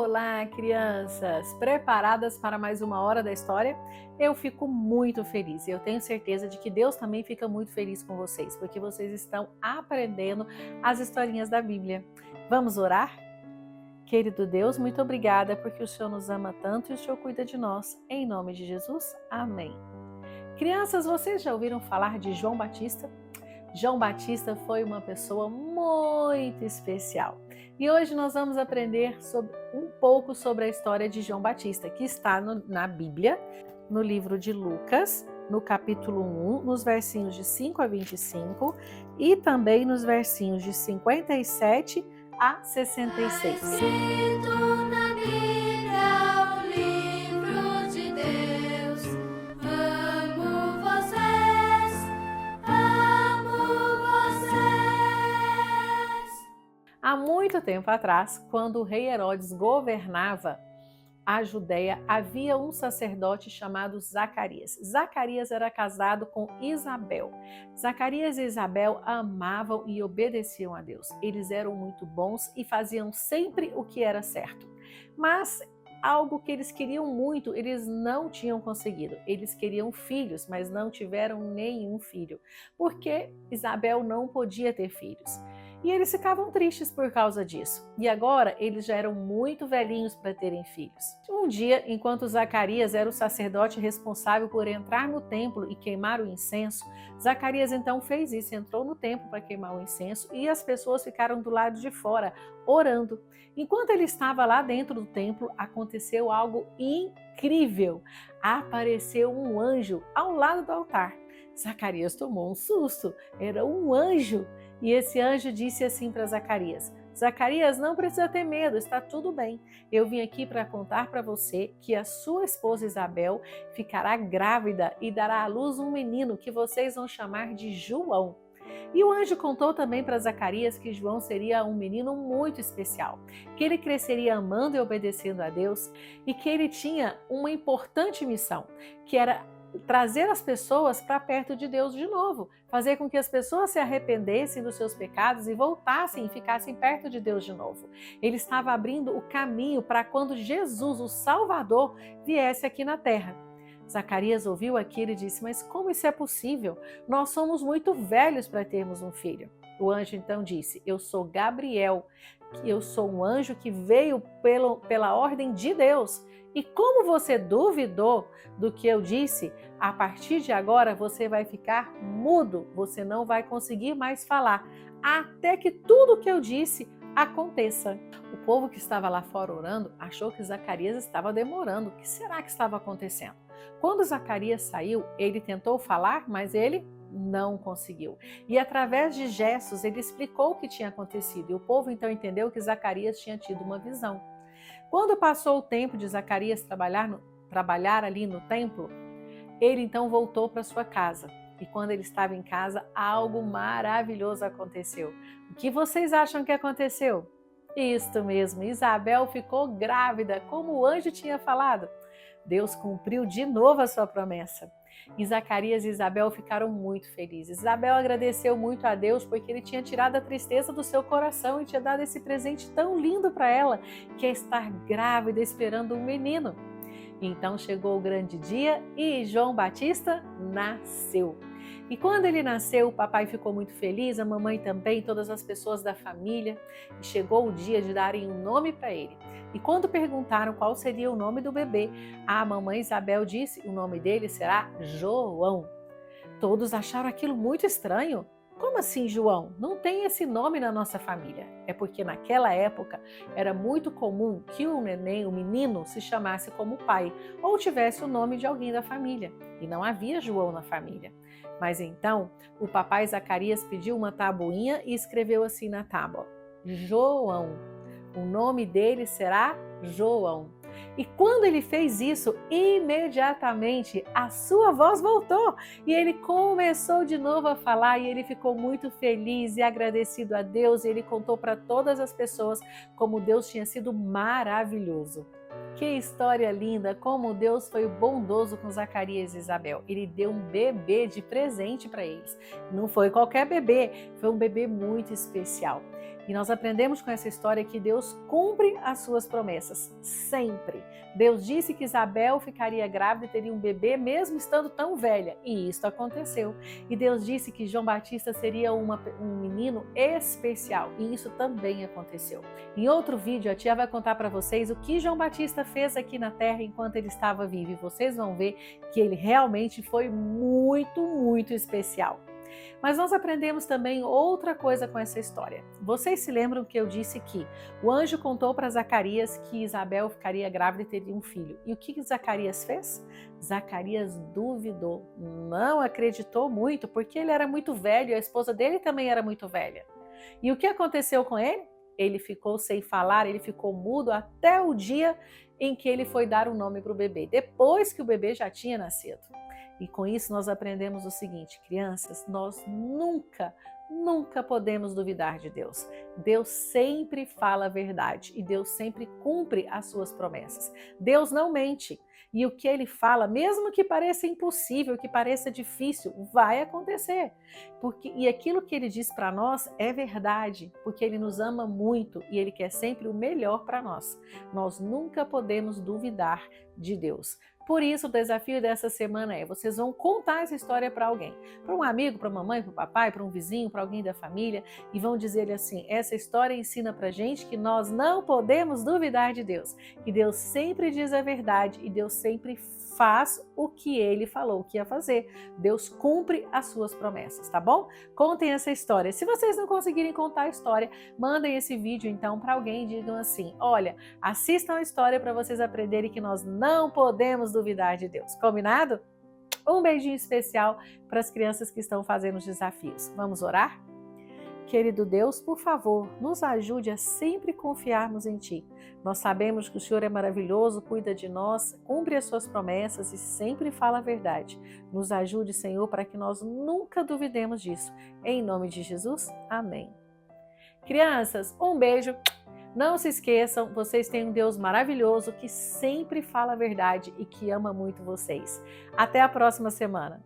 Olá, crianças! Preparadas para mais uma hora da história? Eu fico muito feliz e eu tenho certeza de que Deus também fica muito feliz com vocês, porque vocês estão aprendendo as historinhas da Bíblia. Vamos orar? Querido Deus, muito obrigada porque o Senhor nos ama tanto e o Senhor cuida de nós. Em nome de Jesus, amém. Crianças, vocês já ouviram falar de João Batista? João Batista foi uma pessoa muito especial. E hoje nós vamos aprender um pouco sobre a história de João Batista, que está na Bíblia, no livro de Lucas, no capítulo 1, nos versinhos de 5 a 25 e também nos versinhos de 57 a 66. Há muito tempo atrás, quando o rei Herodes governava a Judéia, havia um sacerdote chamado Zacarias. Zacarias era casado com Isabel. Zacarias e Isabel amavam e obedeciam a Deus. Eles eram muito bons e faziam sempre o que era certo. Mas algo que eles queriam muito, eles não tinham conseguido. Eles queriam filhos, mas não tiveram nenhum filho, porque Isabel não podia ter filhos. E eles ficavam tristes por causa disso. E agora eles já eram muito velhinhos para terem filhos. Um dia, enquanto Zacarias era o sacerdote responsável por entrar no templo e queimar o incenso, Zacarias então fez isso, entrou no templo para queimar o incenso e as pessoas ficaram do lado de fora, orando. Enquanto ele estava lá dentro do templo, aconteceu algo incrível. Apareceu um anjo ao lado do altar. Zacarias tomou um susto, era um anjo. E esse anjo disse assim para Zacarias: Zacarias, não precisa ter medo, está tudo bem. Eu vim aqui para contar para você que a sua esposa Isabel ficará grávida e dará à luz um menino que vocês vão chamar de João. E o anjo contou também para Zacarias que João seria um menino muito especial, que ele cresceria amando e obedecendo a Deus e que ele tinha uma importante missão, que era trazer as pessoas para perto de Deus de novo, fazer com que as pessoas se arrependessem dos seus pecados e voltassem e ficassem perto de Deus de novo. Ele estava abrindo o caminho para quando Jesus, o Salvador, viesse aqui na terra. Zacarias ouviu aquilo e disse: mas como isso é possível? Nós somos muito velhos para termos um filho. O anjo então disse: eu sou Gabriel, eu sou um anjo que veio pela ordem de Deus. E como você duvidou do que eu disse, a partir de agora você vai ficar mudo, você não vai conseguir mais falar, até que tudo o que eu disse aconteça. O povo que estava lá fora orando achou que Zacarias estava demorando. O que será que estava acontecendo? Quando Zacarias saiu, ele tentou falar, mas ele não conseguiu. E através de gestos ele explicou o que tinha acontecido. E o povo então entendeu que Zacarias tinha tido uma visão. Quando passou o tempo de Zacarias trabalhar ali no templo, ele então voltou para sua casa. E quando ele estava em casa, algo maravilhoso aconteceu. O que vocês acham que aconteceu? Isto mesmo, Isabel ficou grávida, como o anjo tinha falado. Deus cumpriu de novo a sua promessa. E Zacarias e Isabel ficaram muito felizes. Isabel agradeceu muito a Deus porque ele tinha tirado a tristeza do seu coração e tinha dado esse presente tão lindo para ela, que é estar grávida esperando um menino. Então chegou o grande dia e João Batista nasceu. E quando ele nasceu, o papai ficou muito feliz, a mamãe também, todas as pessoas da família. E chegou o dia de darem um nome para ele. E quando perguntaram qual seria o nome do bebê, a mamãe Isabel disse: o nome dele será João. Todos acharam aquilo muito estranho. Como assim, João? Não tem esse nome na nossa família. É porque naquela época era muito comum que o neném, o menino, se chamasse como pai ou tivesse o nome de alguém da família. E não havia João na família. Mas então o papai Zacarias pediu uma tabuinha e escreveu assim na tábua: João. O nome dele será João. E quando ele fez isso, imediatamente a sua voz voltou e ele começou de novo a falar e ele ficou muito feliz e agradecido a Deus e ele contou para todas as pessoas como Deus tinha sido maravilhoso. Que história linda, como Deus foi bondoso com Zacarias e Isabel. Ele deu um bebê de presente para eles. Não foi qualquer bebê, foi um bebê muito especial. E nós aprendemos com essa história que Deus cumpre as suas promessas, sempre. Deus disse que Isabel ficaria grávida e teria um bebê mesmo estando tão velha, e isso aconteceu. E Deus disse que João Batista seria um menino especial, e isso também aconteceu. Em outro vídeo, a tia vai contar para vocês o que João Batista fez aqui na terra enquanto ele estava vivo, e vocês vão ver que ele realmente foi muito, muito especial. Mas nós aprendemos também outra coisa com essa história. Vocês se lembram que eu disse que o anjo contou para Zacarias que Isabel ficaria grávida e teria um filho. E o que Zacarias fez? Zacarias duvidou, não acreditou muito, porque ele era muito velho e a esposa dele também era muito velha. E o que aconteceu com ele? Ele ficou sem falar, ele ficou mudo até o dia em que ele foi dar o nome para o bebê, depois que o bebê já tinha nascido. E com isso nós aprendemos o seguinte, crianças, nós nunca podemos duvidar de Deus. Deus sempre fala a verdade e Deus sempre cumpre as suas promessas. Deus não mente. E o que ele fala, mesmo que pareça impossível, que pareça difícil, vai acontecer. E aquilo que ele diz para nós é verdade, porque ele nos ama muito e ele quer sempre o melhor para nós. Nós nunca podemos duvidar de Deus. Por isso, o desafio dessa semana é: vocês vão contar essa história para alguém, para um amigo, para uma mãe, para o papai, para um vizinho, para alguém da família, e vão dizer assim: essa história ensina para gente que nós não podemos duvidar de Deus, que Deus sempre diz a verdade e Deus sempre faz o que ele falou que ia fazer. Deus cumpre as suas promessas, tá bom? Contem essa história. Se vocês não conseguirem contar a história, mandem esse vídeo então para alguém e digam assim: olha, assistam a história para vocês aprenderem que nós não podemos duvidar de Deus. Combinado? Um beijinho especial para as crianças que estão fazendo os desafios. Vamos orar? Querido Deus, por favor, nos ajude a sempre confiarmos em Ti. Nós sabemos que o Senhor é maravilhoso, cuida de nós, cumpre as Suas promessas e sempre fala a verdade. Nos ajude, Senhor, para que nós nunca duvidemos disso. Em nome de Jesus, amém. Crianças, um beijo. Não se esqueçam, vocês têm um Deus maravilhoso que sempre fala a verdade e que ama muito vocês. Até a próxima semana.